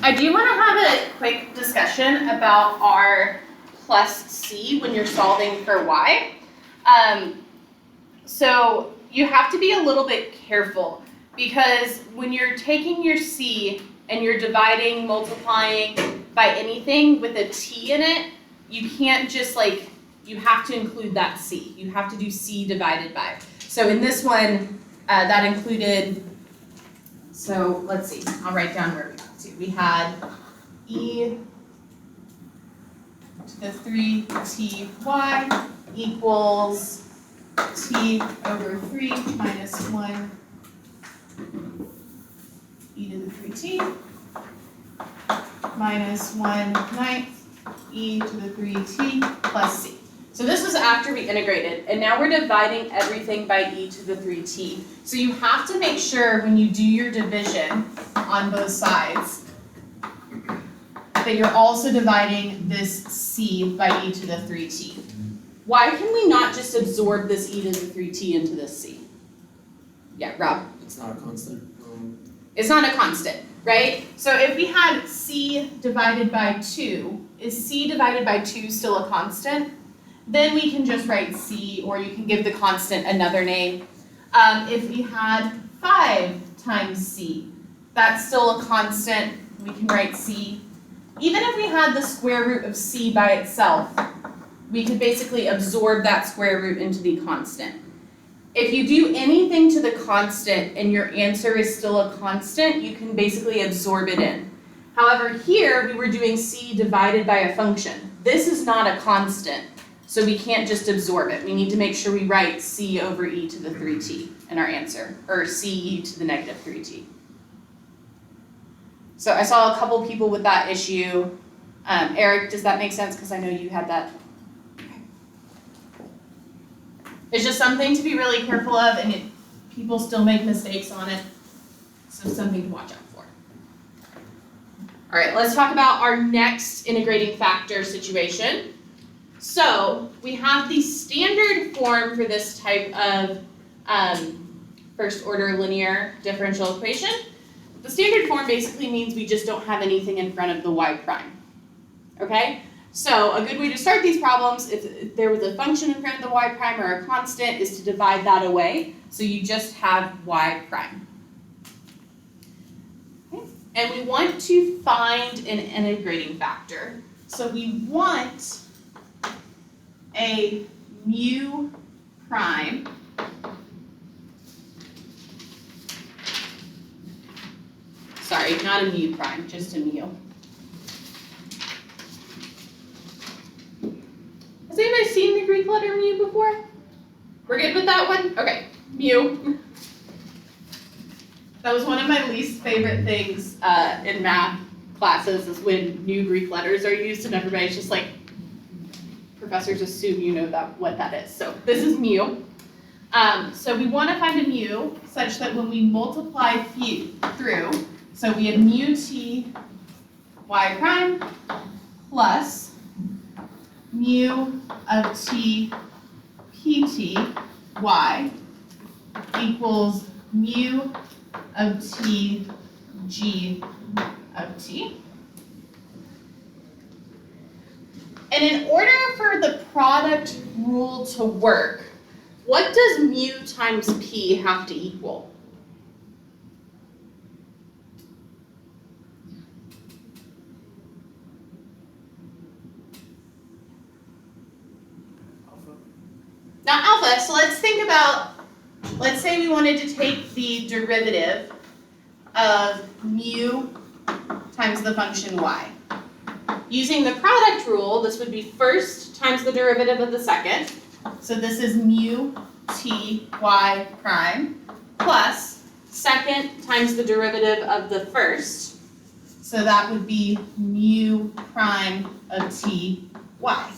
I do want to have a quick discussion about our plus c when you're solving for y. So you have to be a little bit careful because when you're taking your c and you're dividing, multiplying by anything with a t in it, you can't just like, you have to include that c. You have to do c divided by. So in this one, that included, so let's see, I'll write down where we got to. We had e to the 3ty equals t over 3 minus 1 e to the 3t minus 1/9 e to the 3t plus c. So this was after we integrated, and now we're dividing everything by e to the 3t. So you have to make sure when you do your division on both sides that you're also dividing this c by e to the 3t. Why can we not just absorb this e to the 3t into this c? Yeah, Rob? It's not a constant. It's not a constant, right? So if we had c divided by 2, is c divided by 2 still a constant? Then we can just write c, or you can give the constant another name. If we had 5 times c, that's still a constant. We can write c. Even if we had the square root of c by itself, we could basically absorb that square root into the constant. If you do anything to the constant and your answer is still a constant, you can basically absorb it in. However, here we were doing c divided by a function. This is not a constant, so we can't just absorb it. We need to make sure we write c over e to the 3t in our answer, or c e to the negative 3t. So I saw a couple people with that issue. Eric, does that make sense? Because I know you had that. It's just something to be really careful of, and people still make mistakes on it, so something to watch out for. All right, let's talk about our next integrating factor situation. So we have the standard form for this type of first order linear differential equation. The standard form basically means we just don't have anything in front of the y prime, okay? So a good way to start these problems, if there was a function in front of the y prime or a constant, is to divide that away. So you just have y prime. Okay. And we want to find an integrating factor. So we want a mu prime sorry, not a mu prime, just a mu. Has anybody seen the Greek letter mu before? We're good with that one? Okay, mu. That was one of my least favorite things in math classes is when new Greek letters are used and everybody's just like, professors assume you know what that is. So this is mu. So we want to find a mu such that when we multiply through, so we have mu t y prime plus mu of t pt y equals mu of t g of t. And in order for the product rule to work, what does mu times p have to equal? Not alpha, so let's think about, let's say we wanted to take the derivative of mu times the function y. Using the product rule, this would be first times the derivative of the second. So this is mu t y prime plus second times the derivative of the first. So that would be mu prime of t y,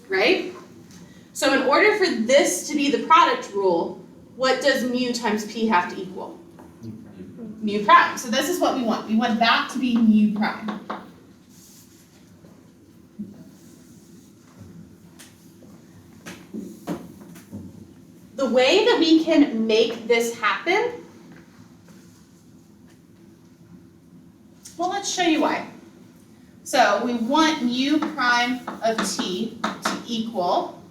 right? So in order for this to be the product rule, what does mu times p have to equal? Mu prime. So this is what we want. We want that to be mu prime. The way that we can make this happen Well, let's show you why. So we want mu prime of t to equal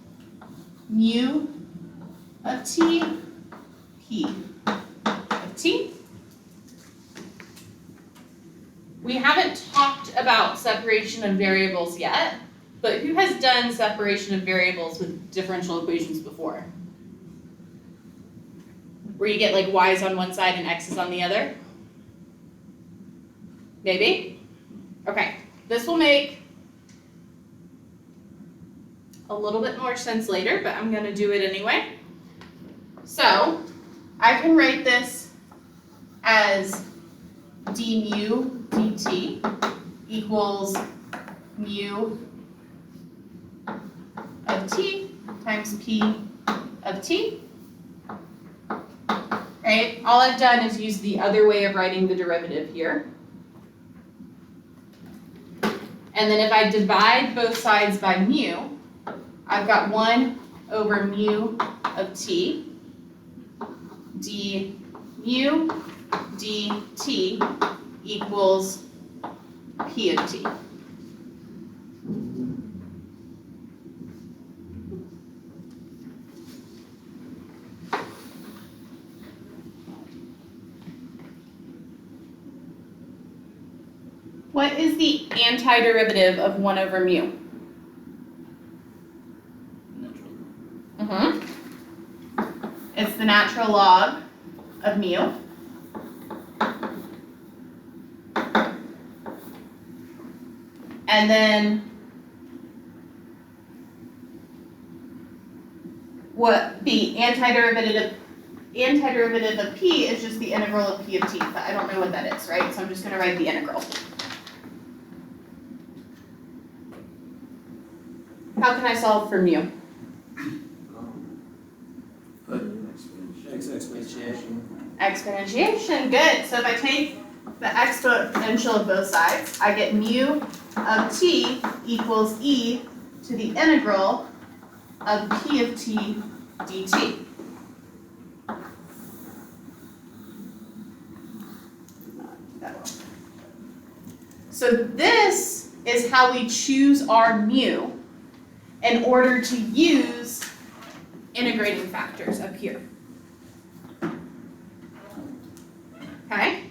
mu of t, p of t. We haven't talked about separation of variables yet, but who has done separation of variables with differential equations before? Where you get like y's on one side and x's on the other? Maybe? Okay, this will make a little bit more sense later, but I'm going to do it anyway. So I can write this as d mu dt equals mu of t times p of t. Right? All I've done is use the other way of writing the derivative here. And then if I divide both sides by mu, I've got 1 over mu of t d mu dt equals p of t. What is the antiderivative of 1 over mu? It's the natural log of mu. And then what the antiderivative of p is just the integral of p of t, but I don't know what that is, right? So I'm just going to write the integral. How can I solve for mu? Exponentiation, good. So if I take the exponential of both sides, I get mu of t equals e to the integral of p of t dt. So this is how we choose our mu in order to use integrating factors up here. Okay?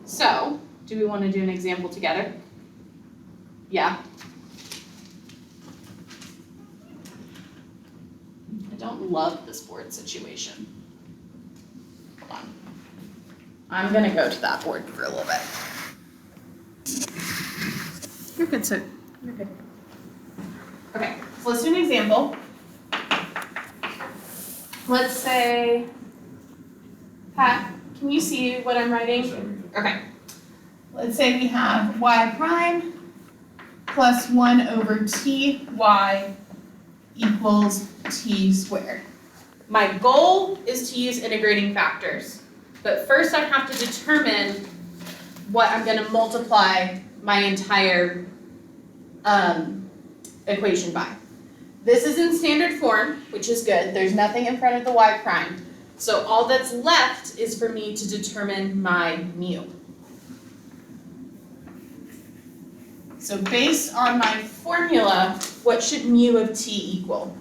So, do we want to do an example together? Yeah. I don't love this board situation. Hold on. I'm going to go to that board for a little bit. You're good, sir. You're good. Okay, so let's do an example. Let's say, Pat, can you see what I'm writing? Okay. Let's say we have y prime plus 1 over ty equals t squared. My goal is to use integrating factors, but first I have to determine what I'm going to multiply my entire equation by. This is in standard form, which is good. There's nothing in front of the y prime. So all that's left is for me to determine my mu. So based on my formula, what should mu of t equal?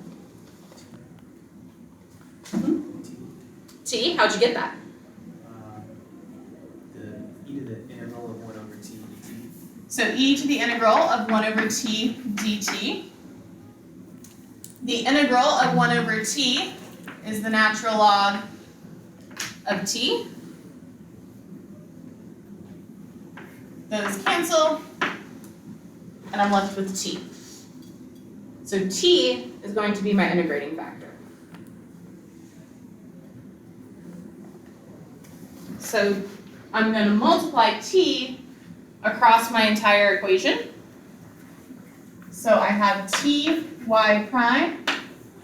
T, how'd you get that? The e to the integral of 1 over t dt. So e to the integral of 1 over t dt. The integral of 1 over t is the natural log of t. Those cancel, and I'm left with t. So t is going to be my integrating factor. So I'm going to multiply t across my entire equation. So I have t y prime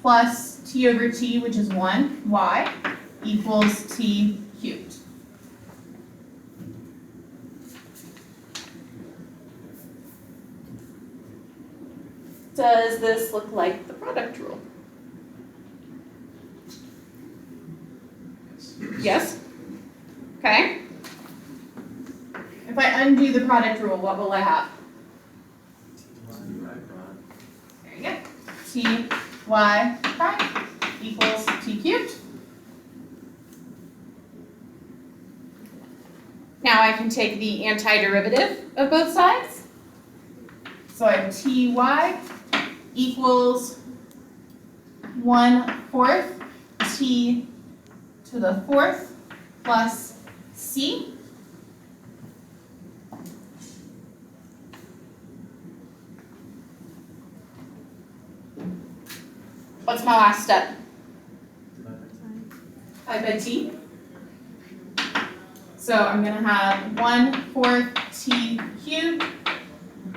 plus t over t, which is 1, y, equals t cubed. Does this look like the product rule? Yes? Okay? If I undo the product rule, what will I have? There you go. Ty prime equals t cubed. Now I can take the antiderivative of both sides. So I have ty equals 1/4 t to the 4th plus c. What's my last step? Divide by t. So I'm going to have 1/4 t cubed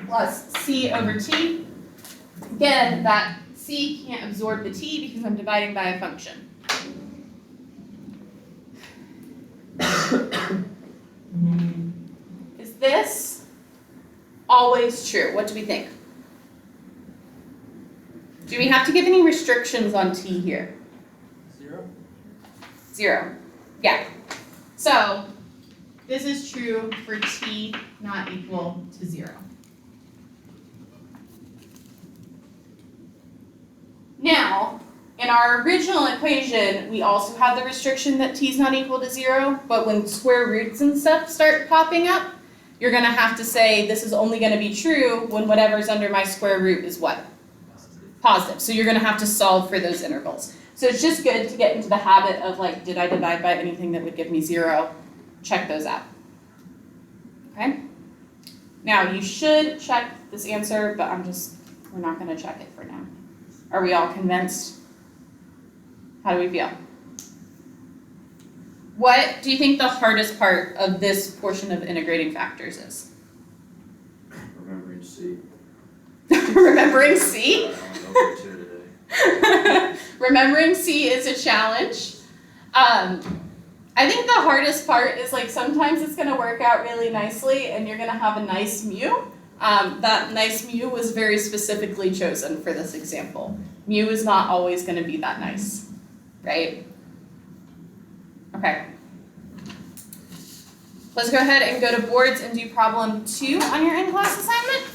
plus c over t. Again, that c can't absorb the t because I'm dividing by a function. Is this always true? What do we think? Do we have to give any restrictions on t here? 0. 0. Yeah. So this is true for t not equal to 0. Now, in our original equation, we also had the restriction that t is not equal to 0, but when square roots and stuff start popping up, you're going to have to say this is only going to be true when whatever's under my square root is what? Positive. So you're going to have to solve for those intervals. So it's just good to get into the habit of like, did I divide by anything that would give me 0? Check those out. Okay? Now you should check this answer, but we're not going to check it for now. Are we all convinced? How do we feel? What do you think the hardest part of this portion of integrating factors is? Remembering C. Remembering C? I only know for 2 today. Remembering C is a challenge. I think the hardest part is like sometimes it's going to work out really nicely and you're going to have a nice mu. That nice mu was very specifically chosen for this example. Mu is not always going to be that nice, right? Okay. Let's go ahead and go to boards and do problem 2 on your in-class assignment.